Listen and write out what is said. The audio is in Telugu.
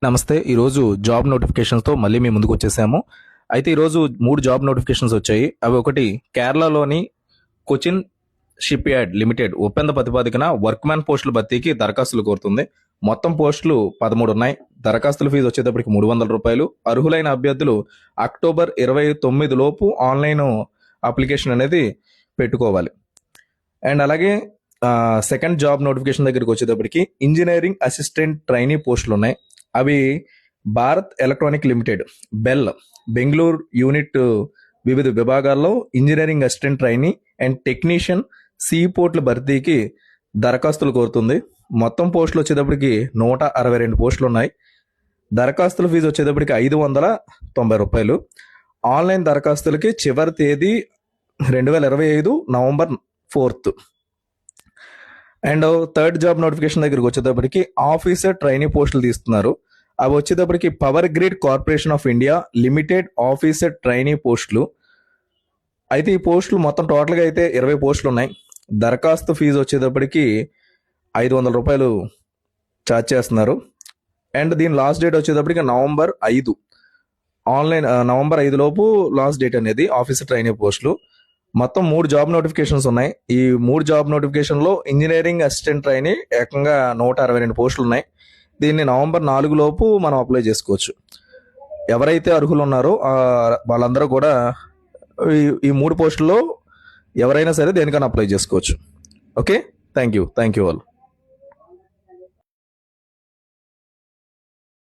నమస్తే. ఈరోజు జాబ్ నోటిఫికేషన్స్తో మళ్ళీ మీ ముందుకు వచ్చేసాము. అయితే ఈరోజు 3 జాబ్ నోటిఫికేషన్స్ వచ్చాయి. అవి ఒకటి కేరళలోని కొచిన్ షిప్ యార్డ్ లిమిటెడ్ ఒప్పంద ప్రతిపాదికన వర్క్మ్యాన్ పోస్టుల భర్తీకి దరఖాస్తులు కోరుతుంది. మొత్తం పోస్టులు 13 ఉన్నాయి. దరఖాస్తుల ఫీజు వచ్చేటప్పటికి ₹300. అర్హులైన అభ్యర్థులు అక్టోబర్ 29 లోపు ఆన్లైన్ అప్లికేషన్ అనేది పెట్టుకోవాలి. అండ్ అలాగే సెకండ్ జాబ్ నోటిఫికేషన్ దగ్గరికి వచ్చేటప్పటికి ఇంజనీరింగ్ అసిస్టెంట్ ట్రైనీ పోస్టులు ఉన్నాయి. అవి Bharat electronic limited BEL Bengaluru unit వివిధ విభాగాల్లో engineering assistant trainee and technician C పోర్టుల భర్తీకి దరఖాస్తులు కోరుతుంది. మొత్తం పోస్టులు వచ్చేటప్పటికి 162 పోస్టులు ఉన్నాయి. దరఖాస్తుల ఫీజు వచ్చేటప్పటికి ₹590. ఆన్లైన్ దరఖాస్తులకి చివరి తేదీ 2025 November 4. And third job notification దగ్గరికి వచ్చేటప్పటికి ఆఫీసర్ ట్రైనీ పోస్టులు తీస్తున్నారు. అవి వచ్చేటప్పటికి power grid corporation of India limited officer trainee పోస్టులు. అయితే ఈ పోస్టులు మొత్తం టోటల్గా అయితే 20 పోస్టులు ఉన్నాయి. దరఖాస్తు ఫీజు వచ్చేటప్పటికి ₹500 ఛార్జ్ చేస్తున్నారు. అండ్ దీని లాస్ట్ డేట్ వచ్చేటప్పటికి నవంబర్ 5. నవంబర్ 5 లోపు లాస్ట్ డేట్ అనేది ఆఫీసర్ ట్రైనీ పోస్టులు. మొత్తం 3 జాబ్ నోటిఫికేషన్స్ ఉన్నాయి. ఈ 3 జాబ్ నోటిఫికేషన్లో ఇంజనీరింగ్ అసిస్టెంట్ ట్రైనీ ఏకంగా 162 పోస్టులు ఉన్నాయి. దీన్ని నవంబర్ 4 లోపు మనం అప్లై చేసుకోవచ్చు. ఎవరైతే అర్హులు ఉన్నారో వాళ్ళందరూ కూడా ఈ 3 పోస్టుల్లో ఎవరైనా సరే దేనికైనా అప్లై చేసుకోవచ్చు. Okay, thank you all.